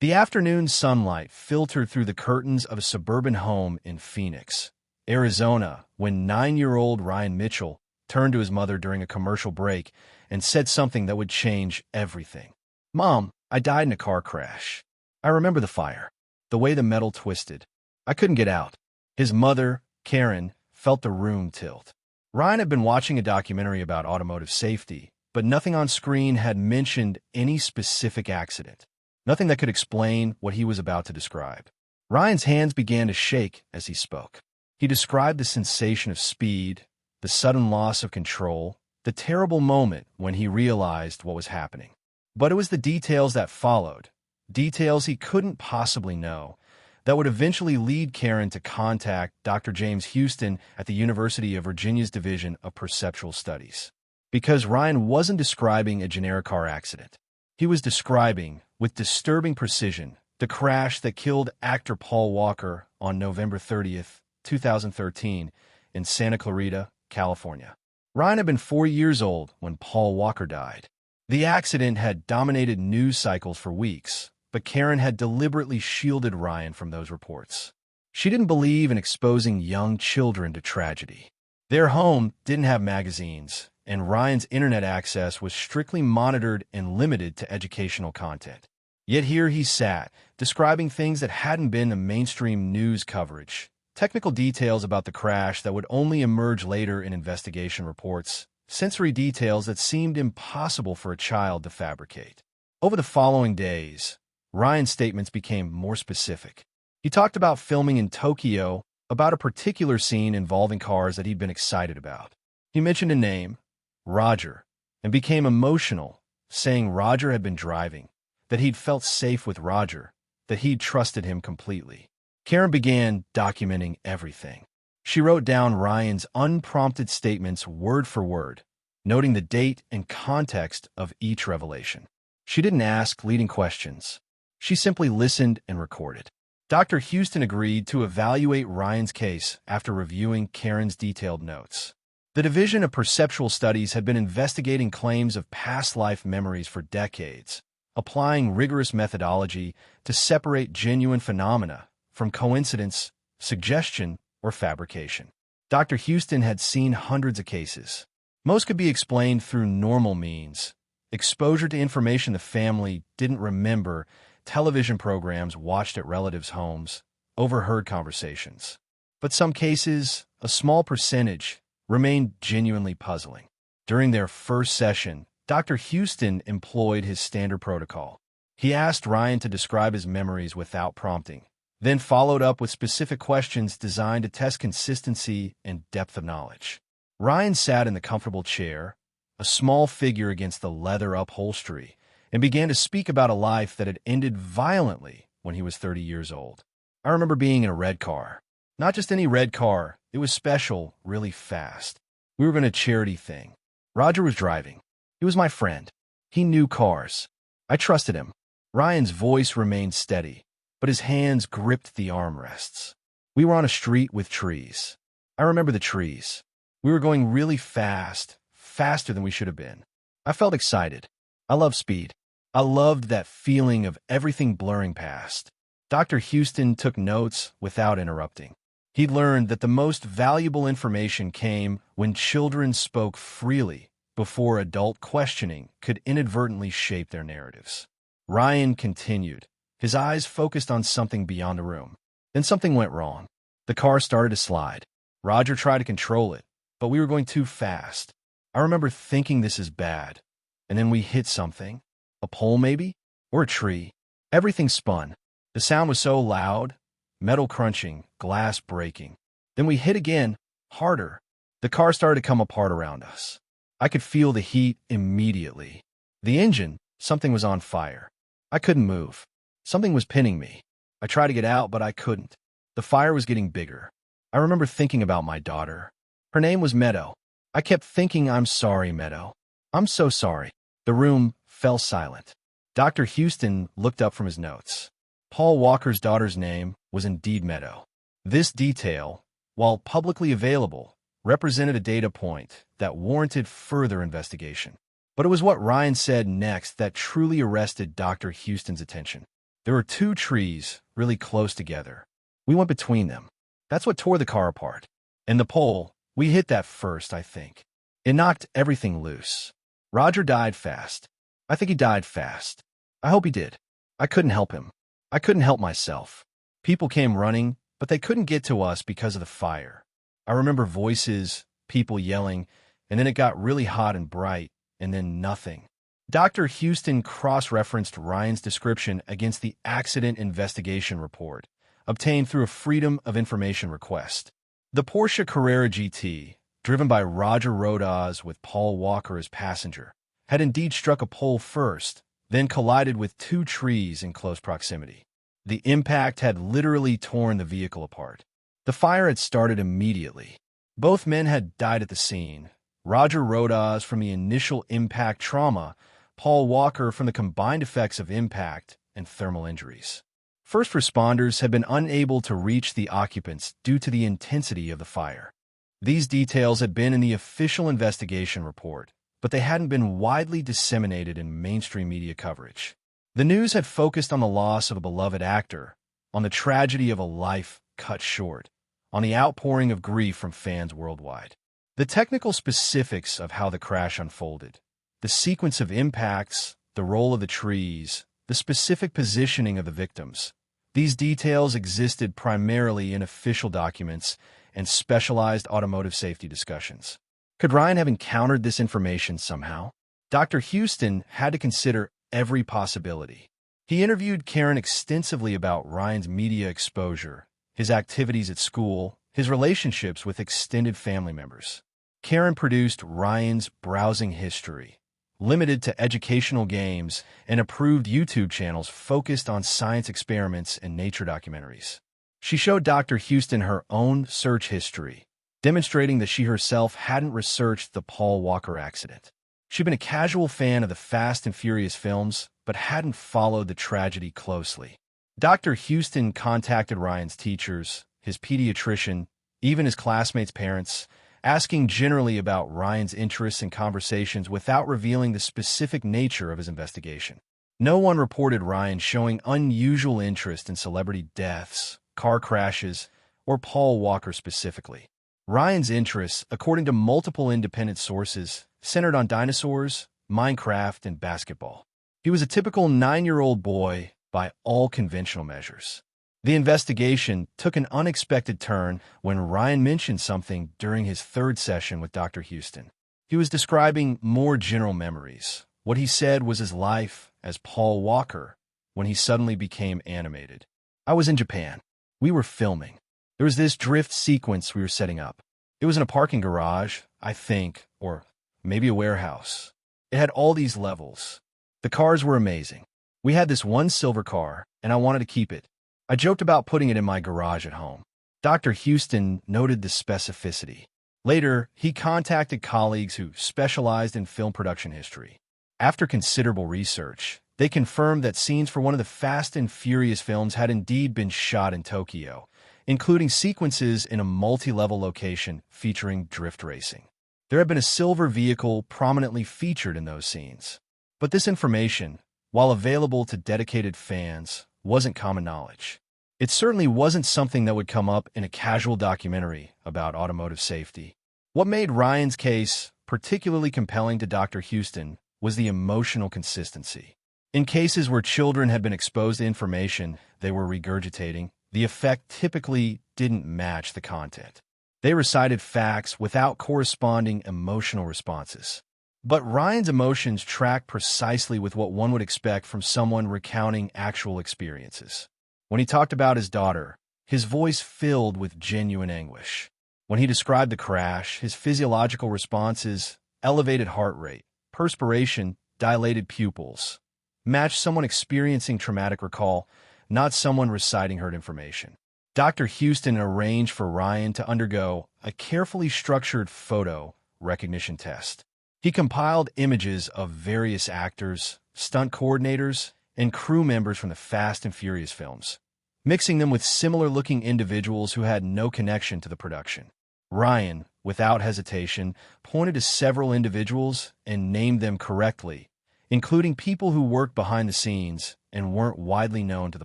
The afternoon sunlight filtered through the curtains of a suburban home in Phoenix, Arizona, when 9-year-old Ryan Mitchell turned to his mother during a commercial break and said something that would change everything. "Mom, I died in a car crash. I remember the fire, the way the metal twisted. I couldn't get out." His mother, Karen, felt the room tilt. Ryan had been watching a documentary about automotive safety, but nothing on screen had mentioned any specific accident. Nothing that could explain what he was about to describe. Ryan's hands began to shake as he spoke. He described the sensation of speed, the sudden loss of control, the terrible moment when he realized what was happening. But it was the details that followed, details he couldn't possibly know, that would eventually lead Karen to contact Dr. James Houston at the University of Virginia's Division of Perceptual Studies. Because Ryan wasn't describing a generic car accident. He was describing, with disturbing precision, the crash that killed actor Paul Walker on November 30th, 2013, in Santa Clarita, California. Ryan had been 4 years old when Paul Walker died. The accident had dominated news cycles for weeks, but Karen had deliberately shielded Ryan from those reports. She didn't believe in exposing young children to tragedy. Their home didn't have magazines, and Ryan's internet access was strictly monitored and limited to educational content. Yet here he sat, describing things that hadn't been in mainstream news coverage, technical details about the crash that would only emerge later in investigation reports, sensory details that seemed impossible for a child to fabricate. Over the following days, Ryan's statements became more specific. He talked about filming in Tokyo, about a particular scene involving cars that he'd been excited about. He mentioned a name, Roger, and became emotional, saying Roger had been driving, that he'd felt safe with Roger, that he'd trusted him completely. Karen began documenting everything. She wrote down Ryan's unprompted statements word for word, noting the date and context of each revelation. She didn't ask leading questions. She simply listened and recorded. Dr. Houston agreed to evaluate Ryan's case after reviewing Karen's detailed notes. The Division of Perceptual Studies had been investigating claims of past life memories for decades, applying rigorous methodology to separate genuine phenomena from coincidence, suggestion, or fabrication. Dr. Houston had seen hundreds of cases. Most could be explained through normal means: exposure to information the family didn't remember, television programs watched at relatives' homes, overheard conversations. But some cases, a small percentage, remained genuinely puzzling. During their first session, Dr. Houston employed his standard protocol. He asked Ryan to describe his memories without prompting, then followed up with specific questions designed to test consistency and depth of knowledge. Ryan sat in the comfortable chair, a small figure against the leather upholstery, and began to speak about a life that had ended violently when he was 30 years old. "I remember being in a red car. Not just any red car, it was special, really fast. We were going to a charity thing. Roger was driving. He was my friend. He knew cars. I trusted him." Ryan's voice remained steady, but his hands gripped the armrests. "We were on a street with trees. I remember the trees. We were going really fast, faster than we should have been. I felt excited. I love speed. I loved that feeling of everything blurring past." Dr. Houston took notes without interrupting. He learned that the most valuable information came when children spoke freely before adult questioning could inadvertently shape their narratives. Ryan continued, his eyes focused on something beyond the room. Then something went wrong. The car started to slide. Roger tried to control it, but we were going too fast. I remember thinking this is bad. And then we hit something. A pole maybe? Or a tree. Everything spun. The sound was so loud. Metal crunching, glass breaking. Then we hit again, harder. The car started to come apart around us. I could feel the heat immediately. The engine, something was on fire. I couldn't move. Something was pinning me. I tried to get out, but I couldn't. The fire was getting bigger. I remember thinking about my daughter. Her name was Meadow. I kept thinking, "I'm sorry, Meadow. I'm so sorry." The room fell silent. Dr. Houston looked up from his notes. Paul Walker's daughter's name was indeed Meadow. This detail, while publicly available, represented a data point that warranted further investigation. But it was what Ryan said next that truly arrested Dr. Houston's attention. There were two trees really close together. We went between them. That's what tore the car apart. And the pole, we hit that first, I think. It knocked everything loose. Roger died fast. I think he died fast. I hope he did. I couldn't help him. I couldn't help myself. People came running, but they couldn't get to us because of the fire. I remember voices, people yelling, and then it got really hot and bright, and then nothing. Dr. Houston cross-referenced Ryan's description against the accident investigation report, obtained through a Freedom of Information request. The Porsche Carrera GT, driven by Roger Rodas with Paul Walker as passenger, had indeed struck a pole first, then collided with two trees in close proximity. The impact had literally torn the vehicle apart. The fire had started immediately. Both men had died at the scene. Roger Rodas from the initial impact trauma, Paul Walker from the combined effects of impact and thermal injuries. First responders had been unable to reach the occupants due to the intensity of the fire. These details had been in the official investigation report, but they hadn't been widely disseminated in mainstream media coverage. The news had focused on the loss of a beloved actor, on the tragedy of a life cut short, on the outpouring of grief from fans worldwide. The technical specifics of how the crash unfolded, the sequence of impacts, the role of the trees, the specific positioning of the victims. These details existed primarily in official documents and specialized automotive safety discussions. Could Ryan have encountered this information somehow? Dr. Houston had to consider every possibility. He interviewed Karen extensively about Ryan's media exposure, his activities at school, his relationships with extended family members. Karen produced Ryan's browsing history, limited to educational games, and approved YouTube channels focused on science experiments and nature documentaries. She showed Dr. Houston her own search history, demonstrating that she herself hadn't researched the Paul Walker accident. She'd been a casual fan of the Fast and Furious films, but hadn't followed the tragedy closely. Dr. Houston contacted Ryan's teachers, his pediatrician, even his classmates' parents, asking generally about Ryan's interests and conversations without revealing the specific nature of his investigation. No one reported Ryan showing unusual interest in celebrity deaths, car crashes, or Paul Walker specifically. Ryan's interests, according to multiple independent sources, centered on dinosaurs, Minecraft, and basketball. He was a typical 9-year-old boy by all conventional measures. The investigation took an unexpected turn when Ryan mentioned something during his third session with Dr. Houston. He was describing more general memories. What he said was his life as Paul Walker when he suddenly became animated. I was in Japan. We were filming. There was this drift sequence we were setting up. It was in a parking garage, I think, or maybe a warehouse. It had all these levels. The cars were amazing. We had this one silver car, and I wanted to keep it. I joked about putting it in my garage at home. Dr. Houston noted the specificity. Later, he contacted colleagues who specialized in film production history. After considerable research, they confirmed that scenes for one of the Fast and Furious films had indeed been shot in Tokyo, including sequences in a multi-level location featuring drift racing. There had been a silver vehicle prominently featured in those scenes. But this information, while available to dedicated fans, wasn't common knowledge. It certainly wasn't something that would come up in a casual documentary about automotive safety. What made Ryan's case particularly compelling to Dr. Houston was the emotional consistency. In cases where children had been exposed to information they were regurgitating, the effect typically didn't match the content. They recited facts without corresponding emotional responses. But Ryan's emotions tracked precisely with what one would expect from someone recounting actual experiences. When he talked about his daughter, his voice filled with genuine anguish. When he described the crash, his physiological responses, elevated heart rate, perspiration, dilated pupils, matched someone experiencing traumatic recall, not someone reciting hurt information. Dr. Houston arranged for Ryan to undergo a carefully structured photo recognition test. He compiled images of various actors, stunt coordinators, and crew members from the Fast and Furious films, mixing them with similar-looking individuals who had no connection to the production. Ryan, without hesitation, pointed to several individuals and named them correctly, including people who worked behind the scenes and weren't widely known to the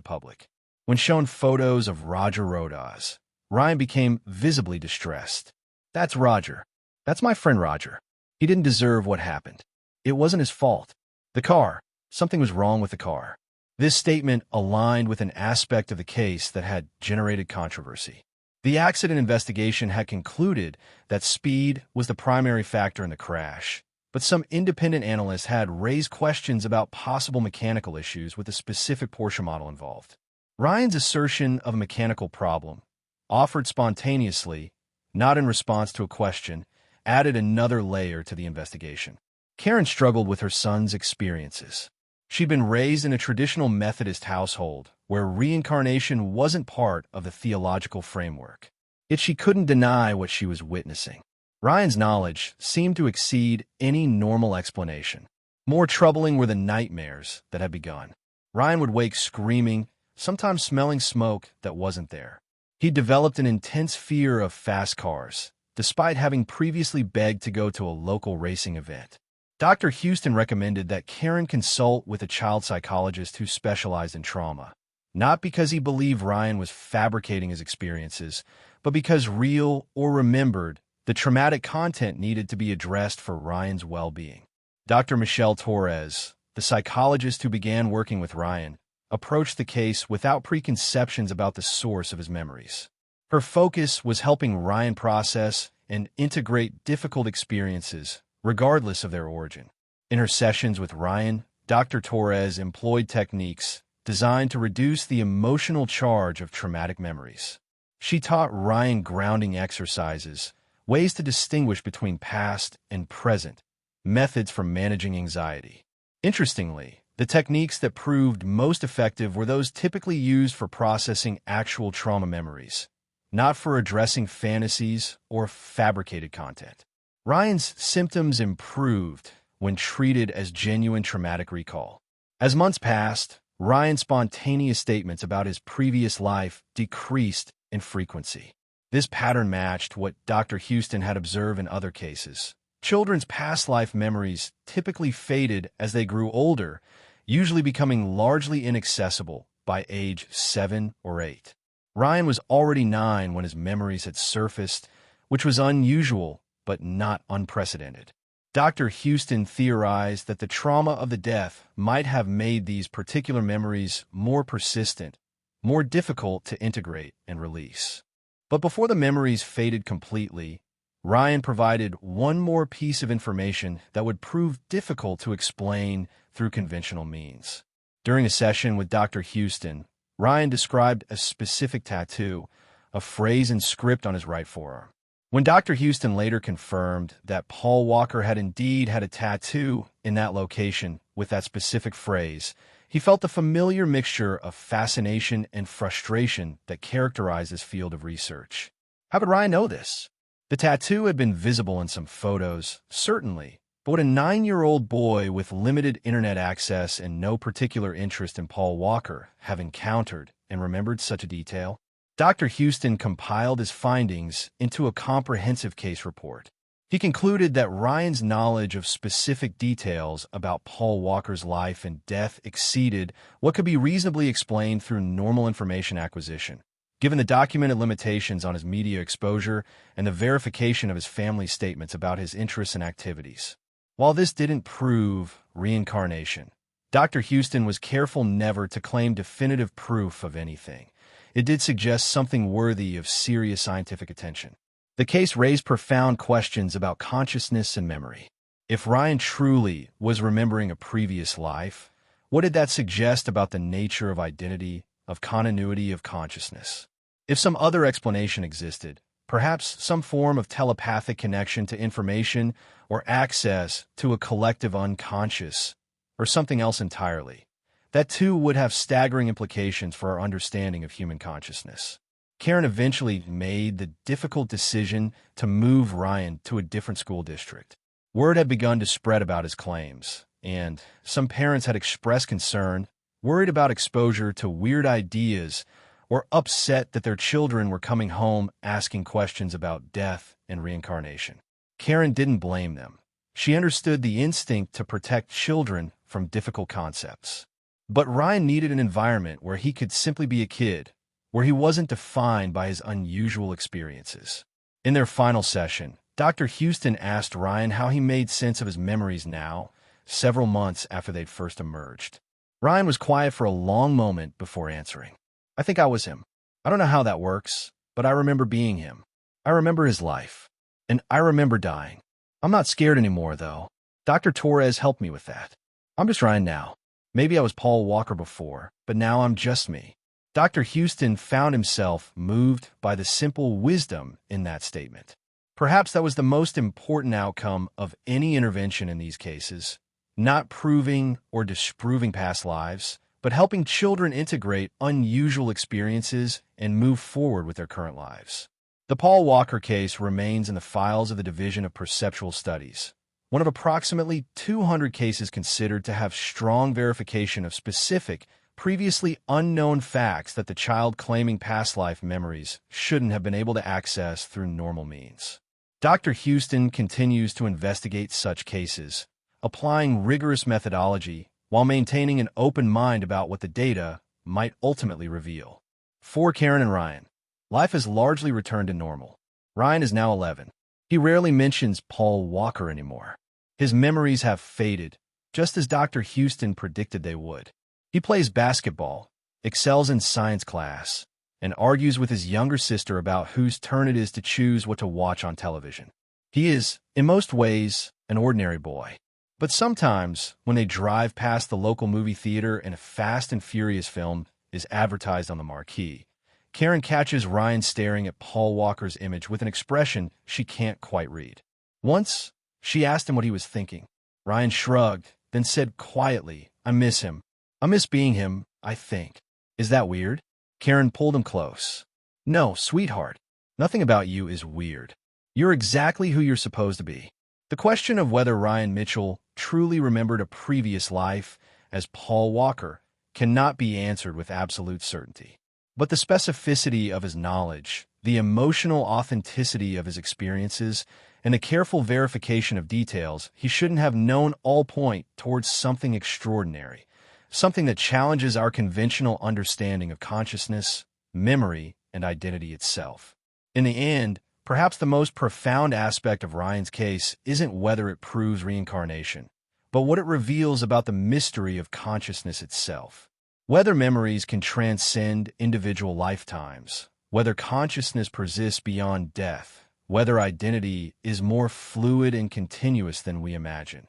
public. When shown photos of Roger Rodas, Ryan became visibly distressed. "That's Roger. That's my friend Roger. He didn't deserve what happened. It wasn't his fault. The car. Something was wrong with the car." This statement aligned with an aspect of the case that had generated controversy. The accident investigation had concluded that speed was the primary factor in the crash, but some independent analysts had raised questions about possible mechanical issues with the specific Porsche model involved. Ryan's assertion of a mechanical problem, offered spontaneously, not in response to a question, added another layer to the investigation. Karen struggled with her son's experiences. She'd been raised in a traditional Methodist household where reincarnation wasn't part of the theological framework. Yet she couldn't deny what she was witnessing. Ryan's knowledge seemed to exceed any normal explanation. More troubling were the nightmares that had begun. Ryan would wake screaming, sometimes smelling smoke that wasn't there. He developed an intense fear of fast cars, despite having previously begged to go to a local racing event. Dr. Houston recommended that Karen consult with a child psychologist who specialized in trauma, not because he believed Ryan was fabricating his experiences, but because real or remembered, the traumatic content needed to be addressed for Ryan's well-being. Dr. Michelle Torres, the psychologist who began working with Ryan, approached the case without preconceptions about the source of his memories. Her focus was helping Ryan process and integrate difficult experiences, regardless of their origin. In her sessions with Ryan, Dr. Torres employed techniques designed to reduce the emotional charge of traumatic memories. She taught Ryan grounding exercises, ways to distinguish between past and present, methods for managing anxiety. Interestingly, the techniques that proved most effective were those typically used for processing actual trauma memories, not for addressing fantasies or fabricated content. Ryan's symptoms improved when treated as genuine traumatic recall. As months passed, Ryan's spontaneous statements about his previous life decreased in frequency. This pattern matched what Dr. Houston had observed in other cases. Children's past life memories typically faded as they grew older, usually becoming largely inaccessible by age 7 or 8. Ryan was already 9 when his memories had surfaced, which was unusual but not unprecedented. Dr. Houston theorized that the trauma of the death might have made these particular memories more persistent, more difficult to integrate and release. But before the memories faded completely, Ryan provided one more piece of information that would prove difficult to explain through conventional means. During a session with Dr. Houston, Ryan described a specific tattoo, a phrase and script on his right forearm. When Dr. Houston later confirmed that Paul Walker had indeed had a tattoo in that location with that specific phrase, he felt the familiar mixture of fascination and frustration that characterized this field of research. How could Ryan know this? The tattoo had been visible in some photos, certainly, but would a 9-year-old boy with limited internet access and no particular interest in Paul Walker have encountered and remembered such a detail? Dr. Houston compiled his findings into a comprehensive case report. He concluded that Ryan's knowledge of specific details about Paul Walker's life and death exceeded what could be reasonably explained through normal information acquisition, given the documented limitations on his media exposure and the verification of his family's statements about his interests and activities. While this didn't prove reincarnation, Dr. Houston was careful never to claim definitive proof of anything. It did suggest something worthy of serious scientific attention. The case raised profound questions about consciousness and memory. If Ryan truly was remembering a previous life, what did that suggest about the nature of identity, of continuity of consciousness? If some other explanation existed, perhaps some form of telepathic connection to information or access to a collective unconscious, or something else entirely, that too would have staggering implications for our understanding of human consciousness. Karen eventually made the difficult decision to move Ryan to a different school district. Word had begun to spread about his claims, and some parents had expressed concern, worried about exposure to weird ideas, or upset that their children were coming home asking questions about death and reincarnation. Karen didn't blame them. She understood the instinct to protect children from difficult concepts. But Ryan needed an environment where he could simply be a kid, where he wasn't defined by his unusual experiences. In their final session, Dr. Houston asked Ryan how he made sense of his memories now, several months after they'd first emerged. Ryan was quiet for a long moment before answering. "I think I was him. I don't know how that works, but I remember being him. I remember his life. And I remember dying. I'm not scared anymore, though. Dr. Torres helped me with that. I'm just Ryan now. Maybe I was Paul Walker before, but now I'm just me." Dr. Houston found himself moved by the simple wisdom in that statement. Perhaps that was the most important outcome of any intervention in these cases, not proving or disproving past lives, but helping children integrate unusual experiences and move forward with their current lives. The Paul Walker case remains in the files of the Division of Perceptual Studies, one of approximately 200 cases considered to have strong verification of specific, previously unknown facts that the child claiming past life memories shouldn't have been able to access through normal means. Dr. Houston continues to investigate such cases, applying rigorous methodology while maintaining an open mind about what the data might ultimately reveal. For Karen and Ryan, life has largely returned to normal. Ryan is now 11. He rarely mentions Paul Walker anymore. His memories have faded, just as Dr. Houston predicted they would. He plays basketball, excels in science class, and argues with his younger sister about whose turn it is to choose what to watch on television. He is, in most ways, an ordinary boy. But sometimes, when they drive past the local movie theater and a Fast and Furious film is advertised on the marquee, Karen catches Ryan staring at Paul Walker's image with an expression she can't quite read. Once, she asked him what he was thinking. Ryan shrugged, then said quietly, "I miss him. I miss being him, I think." "Is that weird?" Karen pulled him close. "No, sweetheart. Nothing about you is weird. You're exactly who you're supposed to be." The question of whether Ryan Mitchell truly remembered a previous life as Paul Walker cannot be answered with absolute certainty. But the specificity of his knowledge, the emotional authenticity of his experiences, and the careful verification of details he shouldn't have known all point towards something extraordinary, something that challenges our conventional understanding of consciousness, memory, and identity itself. In the end, perhaps the most profound aspect of Ryan's case isn't whether it proves reincarnation, but what it reveals about the mystery of consciousness itself. Whether memories can transcend individual lifetimes, whether consciousness persists beyond death, whether identity is more fluid and continuous than we imagine.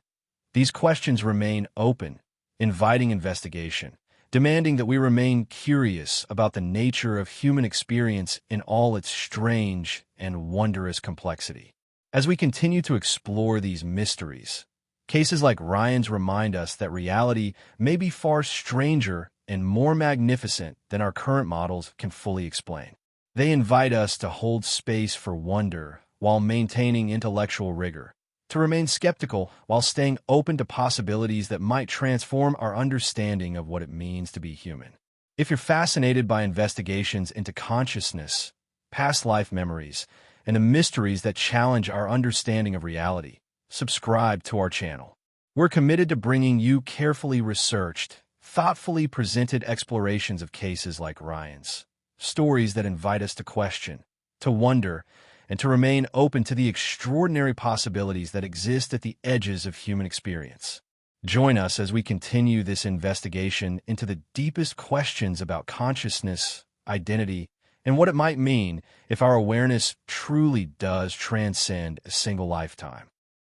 These questions remain open, inviting investigation, demanding that we remain curious about the nature of human experience in all its strange and wondrous complexity. As we continue to explore these mysteries, cases like Ryan's remind us that reality may be far stranger and more magnificent than our current models can fully explain. They invite us to hold space for wonder while maintaining intellectual rigor, to remain skeptical while staying open to possibilities that might transform our understanding of what it means to be human. If you're fascinated by investigations into consciousness, past life memories, and the mysteries that challenge our understanding of reality, subscribe to our channel. We're committed to bringing you carefully researched, thoughtfully presented explorations of cases like Ryan's, stories that invite us to question, to wonder, and to remain open to the extraordinary possibilities that exist at the edges of human experience. Join us as we continue this investigation into the deepest questions about consciousness, identity, and what it might mean if our awareness truly does transcend a single lifetime.